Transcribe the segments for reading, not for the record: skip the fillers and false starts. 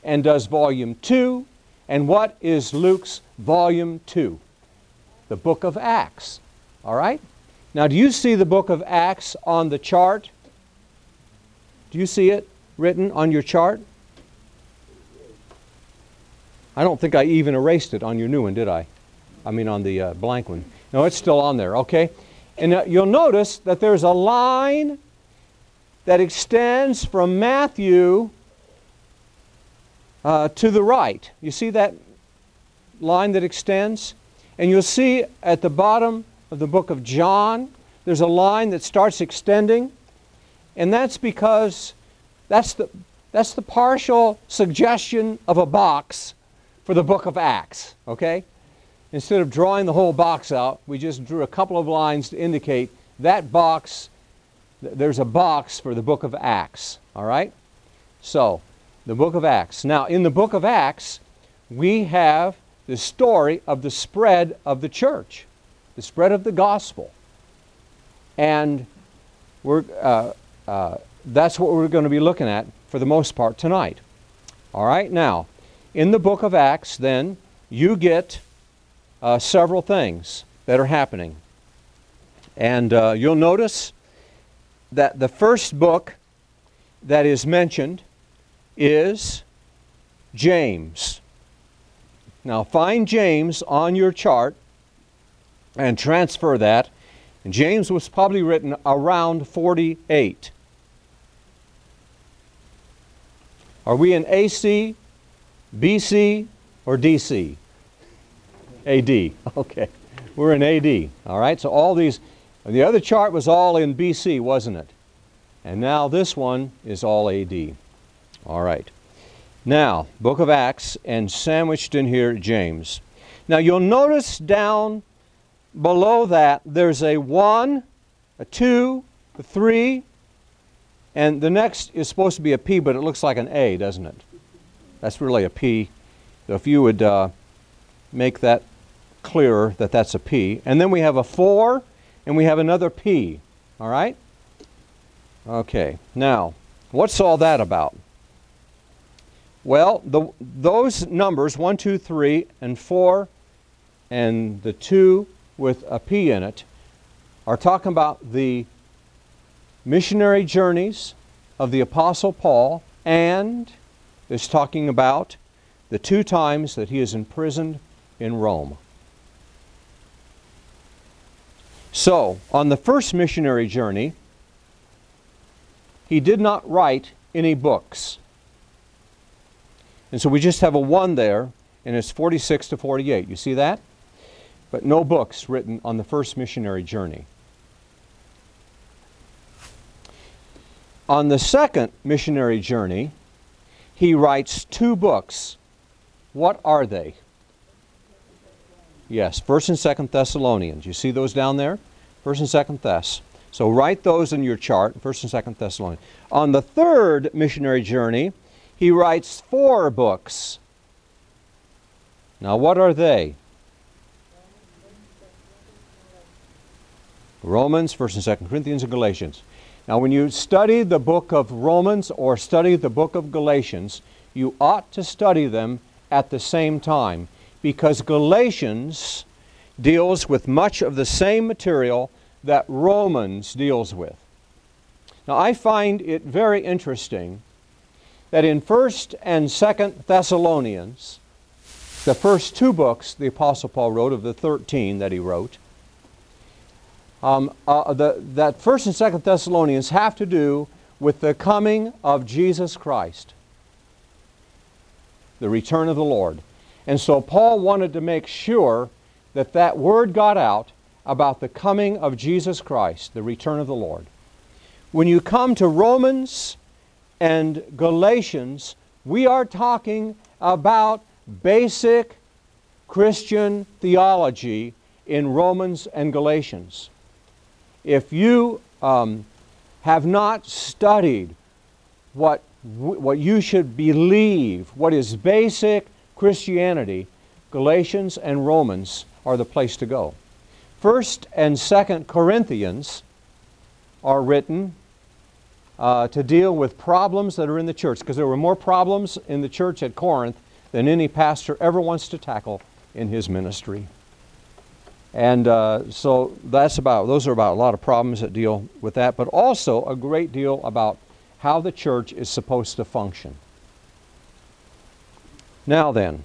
and does volume 2. And what is Luke's volume 2? The book of Acts. All right? Now, do you see the book of Acts on the chart? Do you see it written on your chart? I don't think I even erased it on your new one, did I? I mean on the blank one. No, it's still on there, okay? And you'll notice that there's a line that extends from Matthew to the right. You see that line that extends? And you'll see at the bottom of the book of John, there's a line that starts extending. And that's because that's the partial suggestion of a box for the book of Acts, okay? Instead of drawing the whole box out, we just drew a couple of lines to indicate that box, there's a box for the book of Acts, all right? So, the book of Acts. Now, in the book of Acts, we have the story of the spread of the church, the spread of the gospel. And that's what we're going to be looking at for the most part tonight. All right, now, in the book of Acts, then, you get several things that are happening. And you'll notice that the first book that is mentioned is James. Now find James on your chart and transfer that. And James was probably written around 48. Are we in AC, BC, or DC? AD. Okay. We're in AD. All right. So all these, the other chart was all in BC, wasn't it? And now this one is all AD. All right. Now, book of Acts, and sandwiched in here, James. Now you'll notice down below that there's a 1, a 2, a 3, and the next is supposed to be a P, but it looks like an A, doesn't it? That's really a P. So if you would make that clearer that that's a P. And then we have a 4, and we have another P. All right? Okay. Now, what's all that about? Well, those numbers, 1, 2, 3, and 4, and the 2 with a P in it, are talking about the missionary journeys of the Apostle Paul, and is talking about the 2 times that he is imprisoned in Rome. So, on the first missionary journey, he did not write any books. And so we just have a 1 there, and it's 46 to 48. You see that? But no books written on the first missionary journey. On the second missionary journey, he writes 2 books. What are they? Yes, 1st and 2nd Thessalonians. You see those down there? 1st and 2nd Thess. So write those in your chart, 1st and 2nd Thessalonians. On the third missionary journey, he writes 4 books. Now what are they? Romans, 1st and 2nd Corinthians, and Galatians. Now when you study the book of Romans or study the book of Galatians, you ought to study them at the same time, because Galatians deals with much of the same material that Romans deals with. Now I find it very interesting that in 1st and 2nd Thessalonians, the first 2 books the Apostle Paul wrote of the 13 that he wrote, that 1st and 2nd Thessalonians have to do with the coming of Jesus Christ, the return of the Lord. And so Paul wanted to make sure that that word got out about the coming of Jesus Christ, the return of the Lord. When you come to Romans and Galatians, we are talking about basic Christian theology in Romans and Galatians. If you have not studied what you should believe, what is basic Christianity, Galatians and Romans are the place to go. 1st and 2nd Corinthians are written to deal with problems that are in the church, because there were more problems in the church at Corinth than any pastor ever wants to tackle in his ministry. And so those are about a lot of problems that deal with that, but also a great deal about how the church is supposed to function. Now then,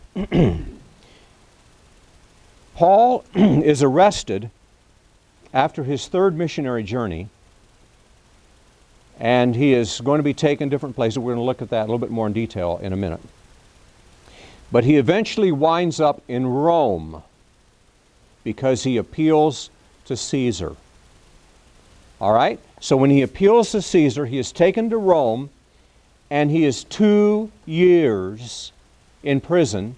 Paul is arrested after his third missionary journey, and he is going to be taken different places. We're going to look at that a little bit more in detail in a minute. But he eventually winds up in Rome because he appeals to Caesar. All right? So when he appeals to Caesar, he is taken to Rome, and he is 2 years in prison,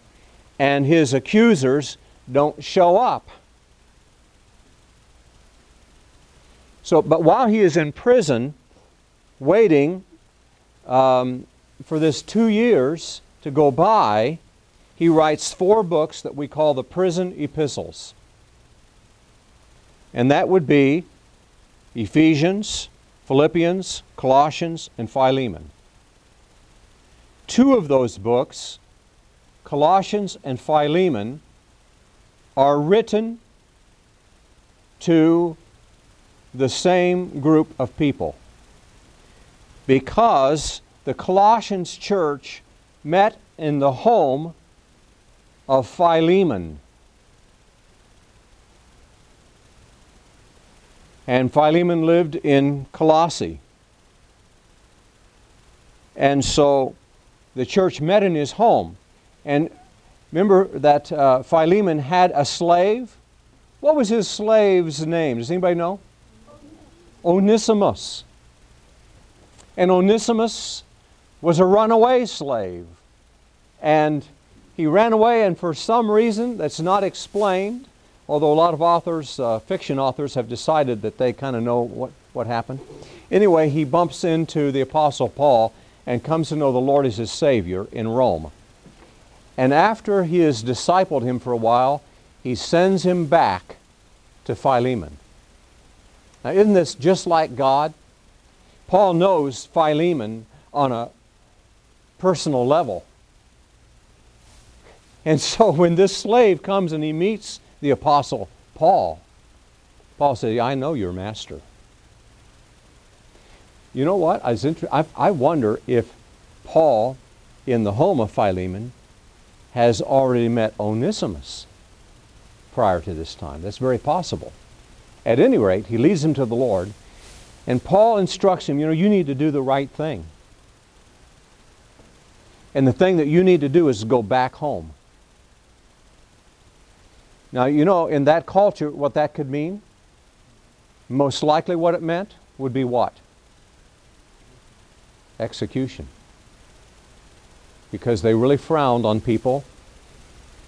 and his accusers don't show up. So, but while he is in prison, waiting for this 2 years to go by, he writes 4 books that we call the prison epistles. And that would be Ephesians, Philippians, Colossians, and Philemon. 2 of those books, Colossians and Philemon, are written to the same group of people, because the Colossians church met in the home of Philemon. And Philemon lived in Colossae. And so the church met in his home. And remember that Philemon had a slave? What was his slave's name? Does anybody know? Onesimus. And Onesimus was a runaway slave. And he ran away, and for some reason that's not explained, although a lot of authors, fiction authors, have decided that they kind of know what happened. Anyway, he bumps into the Apostle Paul and comes to know the Lord as his Savior in Rome. And after he has discipled him for a while, he sends him back to Philemon. Now, isn't this just like God? Paul knows Philemon on a personal level. And so when this slave comes and he meets the Apostle Paul, Paul says, I know your master. You know what? I wonder if Paul, in the home of Philemon, has already met Onesimus prior to this time. That's very possible. At any rate, he leads him to the Lord, and Paul instructs him, you need to do the right thing. And the thing that you need to do is go back home. Now, in that culture, what that could mean, most likely what it meant would be what? Execution. Because they really frowned on people,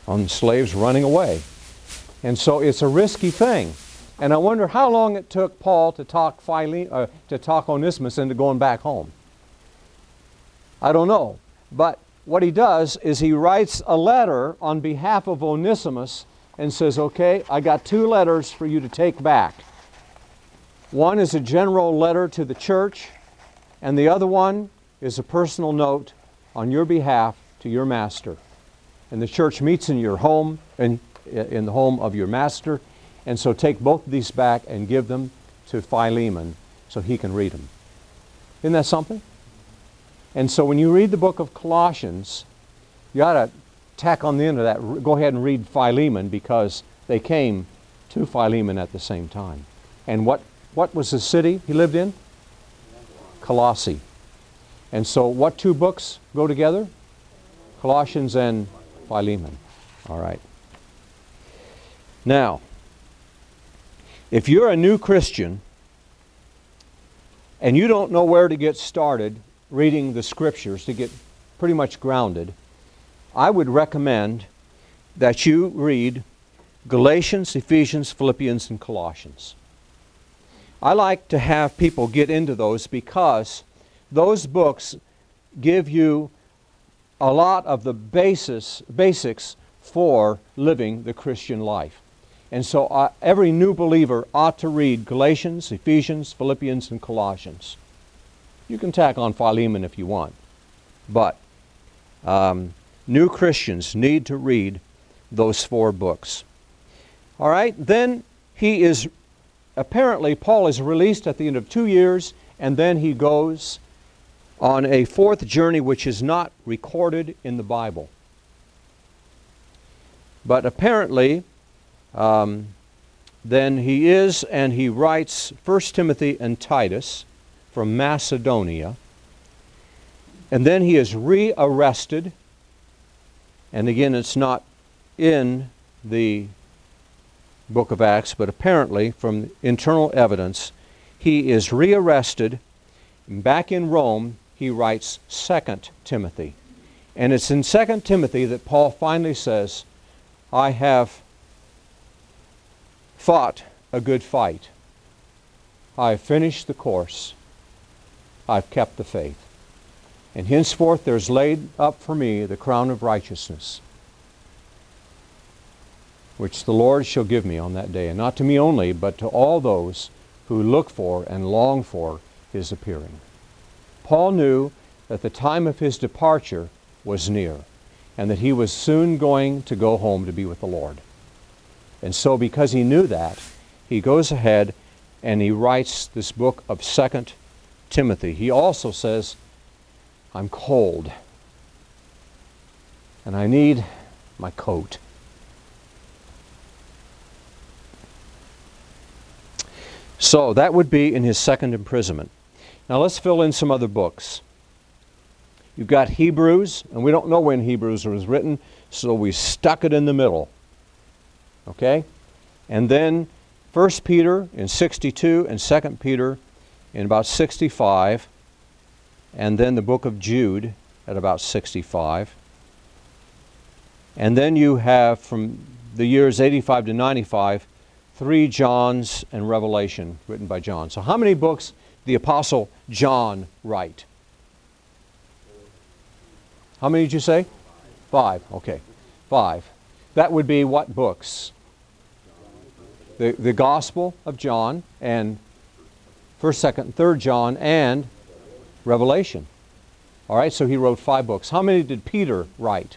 on slaves running away. And so it's a risky thing. And I wonder how long it took Paul to talk Onesimus into going back home. I don't know. But what he does is he writes a letter on behalf of Onesimus and says, okay, I got 2 letters for you to take back. One is a general letter to the church, and the other one is a personal note on your behalf to your master. And the church meets in your home, in the home of your master, and so take both of these back and give them to Philemon so he can read them. Isn't that something? And so when you read the book of Colossians, you ought to tack on the end of that, go ahead and read Philemon, because they came to Philemon at the same time. And what was the city he lived in? Colossae. And so what 2 books go together? Colossians and Philemon. All right. Now, if you're a new Christian and you don't know where to get started reading the Scriptures to get pretty much grounded, I would recommend that you read Galatians, Ephesians, Philippians, and Colossians. I like to have people get into those because those books give you a lot of the basics for living the Christian life. And so every new believer ought to read Galatians, Ephesians, Philippians, and Colossians. You can tack on Philemon if you want. But new Christians need to read those 4 books. All right, then apparently Paul is released at the end of 2 years, and then he goes on a 4th journey which is not recorded in the Bible. But apparently, then he writes 1 Timothy and Titus from Macedonia, and then he is rearrested, and again it's not in the book of Acts, but apparently from internal evidence, he is rearrested. Back in Rome, he writes 2 Timothy. And it's in 2 Timothy that Paul finally says, I have fought a good fight. I have finished the course. I've kept the faith. And henceforth there's laid up for me the crown of righteousness, which the Lord shall give me on that day, and not to me only, but to all those who look for and long for His appearing. Paul knew that the time of his departure was near, and that he was soon going to go home to be with the Lord. And so because he knew that, he goes ahead and he writes this book of 2 Timothy. He also says, I'm cold, and I need my coat. So that would be in his 2nd imprisonment. Now let's fill in some other books. You've got Hebrews, and we don't know when Hebrews was written, so we stuck it in the middle. Okay? And then 1 Peter in 62 and 2 Peter in about 65, and then the book of Jude at about 65. And then you have from the years 85 to 95, 3 Johns and Revelation written by John. So how many books did the Apostle John write? How many did you say? 5. Okay. 5. That would be what books? The Gospel of John and 1st, 2nd, 3rd John and Revelation. All right, so he wrote 5 books. How many did Peter write?